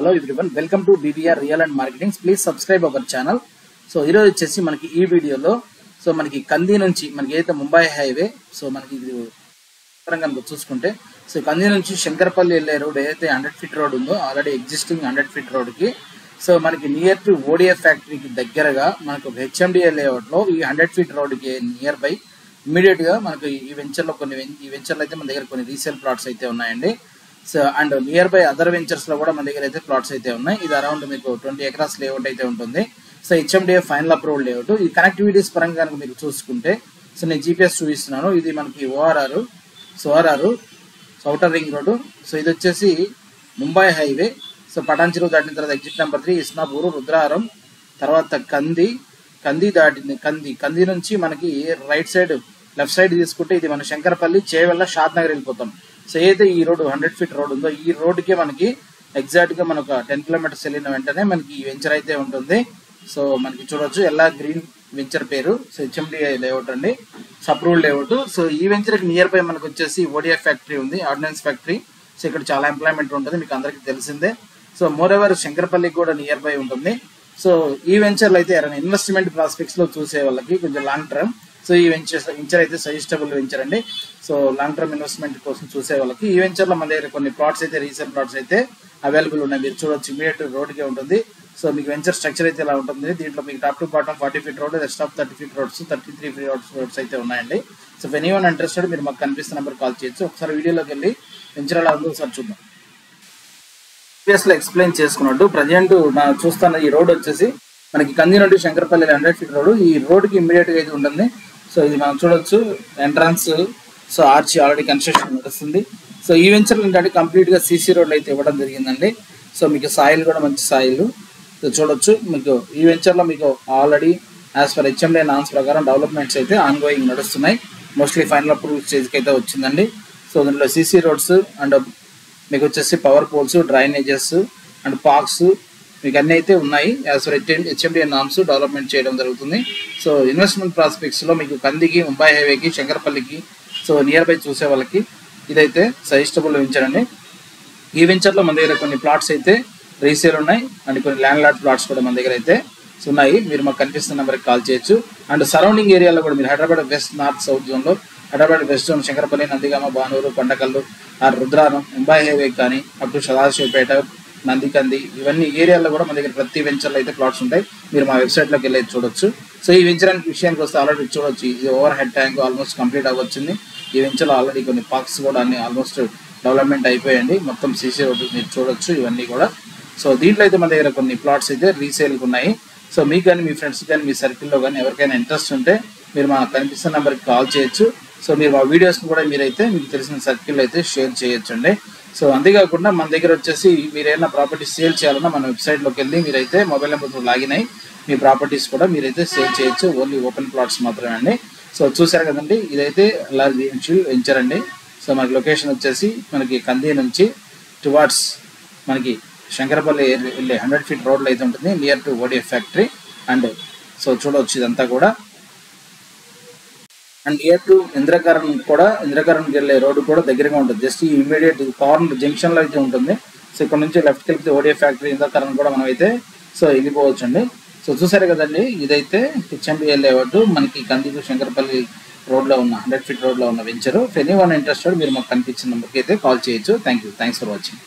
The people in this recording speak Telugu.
Hello everyone, welcome to BBR real and marketing. Please subscribe our channel. So ఈరోజు వచ్చేసి మనకి ఈ వీడియోలో మనకి కంది నుంచి మనకి ఏదైతే ముంబై హైవే మనకి ఇది కనుక చూసుకుంటే కంది నుంచి శంకరపల్లి వెళ్ళే రోడ్ ఏదైతే 100 ఫీట్ రోడ్ ఉందో ఆల్రెడీ ఎగ్జిస్టింగ్ 100 ఫీట్ రోడ్కి మనకి నియర్ టు ఓడిఎఫ్ ఫ్యాక్టరీకి దగ్గరగా మనకు హెచ్ఎండిఏ లేఅవుట్లో ఈ 100 ఫీట్ రోడ్కి నియర్ బై ఇమీడియట్ గా మనకు ఈ వెంచర్లో ఈ వెంచర్లో అయితే మన దగ్గర కొన్ని రీసేల్ ప్లాట్స్ అయితే ఉన్నాయండి. And near by other ventures లో కూడా మన దగ్గర అయితే ప్లాట్స్ అయితే ఉన్నాయి. ఇది అరౌండ్ మీకు 20 ఎకరాస్ లేఅవుట్ అయితే ఉంటుంది. HMDA final approval layout. ఈ కనెక్టివిటీస్ పరంగా కనుక మీరు చూసుకుంటే నేను జీపీఎస్ చూపిస్తున్నాను. ఇది మనకి ఓఆర్ఆర్ ఔటర్ రింగ్ రోడ్డు. ఇది వచ్చేసి ముంబై హైవే. పటాన్ చెరువు దాటిన తర్వాత ఎగ్జిట్ నెంబర్ 3 ఇస్నాపూర్ రుద్రారం తర్వాత కంది దాటింది. కంది నుంచి మనకి రైట్ సైడ్ లెఫ్ట్ సైడ్ తీసుకుంటే ఇది మన శంకరపల్లి చేవెళ్ళ షాద్ నగర్ వెళ్ళిపోతాం. ఏదైతే ఈ రోడ్డు 100 ఫీట్ రోడ్ ఉందో ఈ రోడ్డుకి మనకి ఎగ్జాక్ట్ గా మనకు 10 కిలోమీటర్స్ వెళ్ళిన వెంటనే మనకి ఈ వెంచర్ అయితే ఉంటుంది. మనకి చూడొచ్చు ఎల్లా గ్రీన్ వెంచర్ పేరు. హెచ్ఎండిఏ లేఅవుట్ అండి, అప్రూవ్డ్ లేఅవుట్. ఈ వెంచర్ కి నియర్ బై మనకు వచ్చేసి ఓడిఎఫ్ ఫ్యాక్టరీ ఉంది, ఆర్డినెన్స్ ఫ్యాక్టరీ. ఇక్కడ చాలా ఎంప్లాయ్మెంట్ ఉంటుంది, మీకు అందరికి తెలిసిందే. మోర్ ఎవర్ శంకరపల్లికి కూడా నియర్ బై ఉంటుంది. ఈ వెంచర్లు అయితే ఇన్వెస్ట్మెంట్ ప్రాస్పెక్ట్స్ లో చూసే వాళ్ళకి కొంచెం లాంగ్ టర్మ్ ఈ వెంచర్ అయితే సజెస్టబుల్ వెంచర్ అండి. లాంగ్ టర్మ్ ఇన్వెస్ట్మెంట్ కోసం చూసే వాళ్ళకి ఈ వెంచర్ లో మన దగ్గర కొన్ని ప్లాట్స్ అయితే రీసేల్ ప్లాట్స్ అయితే అవైలబుల్ ఉన్నాయి. మీరు చూడొచ్చు, ఇమీడియట్ రోడ్కే ఉంటుంది. మీకు వెంచర్ స్ట్రక్చర్ అయితే ఇలా ఉంటుంది. దీంట్లో మీకు top to bottom 40 feet road, rest of 30 feet roads, 33 feet roads అయితే ఉన్నాయండి. ఎనీవన్ ఇంట్రెస్టెడ్ మీరు మాకు కనిపిస్తున్న నెంబర్ కాల్ చేయొచ్చు. ఒకసారి వీడియోలోకి వెళ్ళి వెంచర్ ఎలా ఉందో ఒకసారి చూద్దాం. ప్రీవియస్ లో ఎక్స్ప్లెయిన్ చేసుకున్నట్టు ప్రజెంట్ చూస్తున్న ఈ రోడ్ వచ్చేసి మనకి కంది నుండి శంకరపల్లి 100 ఫీట్ రోడ్. ఈ రోడ్కి ఇమీడియట్ గా అయితే ఉంటుంది. ఇది మనం చూడొచ్చు ఎంట్రన్స్. ఆర్చి ఆల్రెడీ కన్స్ట్రక్షన్ నడుస్తుంది. ఈ వెంచర్ ఏంటంటే కంప్లీట్ గా సీసీ రోడ్లు అయితే ఇవ్వడం జరిగిందండి. మీకు సాయిల్ కూడా మంచి సాయిల్ చూడొచ్చు. మీకు ఈ వెంచర్ లో మీకు already as per HMDA norms ప్రకారం డెవలప్మెంట్స్ అయితే ఆన్ గోయింగ్ నడుస్తున్నాయి. మోస్ట్లీ ఫైనల్ అప్రూవల్ స్టేజ్కి అయితే వచ్చిందండి. దీంట్లో సీసీ రోడ్స్ అండ్ మీకు వచ్చేసి power poles, drainages and parks మీకు అన్ని అయితే ఉన్నాయి. As per HMDA norms development చేయడం జరుగుతుంది. ఇన్వెస్ట్మెంట్ ప్రాస్పెక్ట్స్ లో మీకు కందికి, ముంబై హైవేకి, శంకరపల్లికి నియర్ బై చూసే వాళ్ళకి ఇదైతే సజెస్టబుల్ వెంచర్ అండి. ఈ వెంచర్ లో మన దగ్గర కొన్ని ప్లాట్స్ అయితే రీసేల్ ఉన్నాయి అండ్ కొన్ని ల్యాండ్ లాట్ ప్లాట్స్ కూడా మన దగ్గర అయితే ఉన్నాయి. మీరు మాకు కనిపిస్తున్న నెంబర్కి కాల్ చేయొచ్చు. అండ్ సరౌండింగ్ ఏరియాలో కూడా మీరు Hyderabad west, north, south zone లో Hyderabad west zone, Shankarpally, Nandigama, Banur, Kondakal, Rudraram, Mumbai highway కానీ అప్ టు సదాశివపేట, నందికంది ఇవన్నీ ఏరియాలో కూడా మన దగ్గర ప్రతి వెంచర్లో అయితే ప్లాట్స్ ఉంటాయి. మీరు మా వెబ్సైట్లోకి వెళ్ళి చూడొచ్చు. ఈ వెంచర్ విషయానికి వస్తే ఆల్రెడీ చూడొచ్చు, ఇది over head tank almost complete అవ్వచ్చింది. ఈ వెంచర్లో ఆల్రెడీ కొన్ని పార్క్స్ కూడా అన్ని ఆల్మోస్ట్ డెవలప్మెంట్ అయిపోయాయండి. మొత్తం సీసీ రోడ్డు మీరు చూడొచ్చు ఇవన్నీ కూడా. దీంట్లో అయితే మన దగ్గర కొన్ని ప్లాట్స్ అయితే రీసేల్కి ఉన్నాయి. మీకు కానీ మీ ఫ్రెండ్స్ కానీ మీ సర్కిల్లో కానీ ఎవరికైనా ఇంట్రెస్ట్ ఉంటే మీరు మా కనిపిస్తున్న నెంబర్కి కాల్ చేయొచ్చు. మీరు మా వీడియోస్ని కూడా మీరైతే మీకు తెలిసిన సర్కిల్ అయితే షేర్ చేయొచ్చండి. అంతేకాకుండా మన దగ్గర వచ్చేసి మీరు ఏమైనా ప్రాపర్టీస్ సేల్ చేయాలన్నా మన వెబ్సైట్లోకి వెళ్ళి మీరైతే మొబైల్ నెంబర్తో లాగిన్ అయ్యి మీ ప్రాపర్టీస్ కూడా మీరైతే సేల్ చేయొచ్చు. ఓన్లీ ఓపెన్ ప్లాట్స్ మాత్రమే అండి. చూసారు కదండి, ఇదైతే రెసిడెన్షియల్ వెంచర్ అండి. మనకి లొకేషన్ వచ్చేసి మనకి కంది నుంచి టువార్డ్స్ మనకి శంకరపల్లి వెళ్ళే 100 ఫీట్ రోడ్లో అయితే ఉంటుంది, near to ODF factory. And చూడవచ్చు ఇదంతా కూడా. అండ్ నియర్ టు ఇంద్రకరణ్కి వెళ్ళే రోడ్డు కూడా దగ్గరగా ఉంటుంది. జస్ట్ ఇమీడియట్ కార్నర్ జంక్షన్ లో అయితే ఉంటుంది. ఇక్కడ నుంచి లెఫ్ట్కి వెళ్తే ఓడిఎఫ్ ఫ్యాక్టరీ, ఇంద్రకరణ్ కూడా మనం అయితే వెళ్ళిపోవచ్చు అండి. చూసారు కదండి, ఇదైతే హెచ్ఎండిఏ లేఅవుట్ మనకి కంది టు శంకరపల్లి రోడ్లో ఉన్న 100 ఫీట్ రోడ్లో ఉన్న వెంచర్. ఎనీవన్ ఇంట్రెస్టెడ్ మీరు మాకు కనిపించిన నెంబర్కి అయితే కాల్ చేయొచ్చు. Thanks for watching.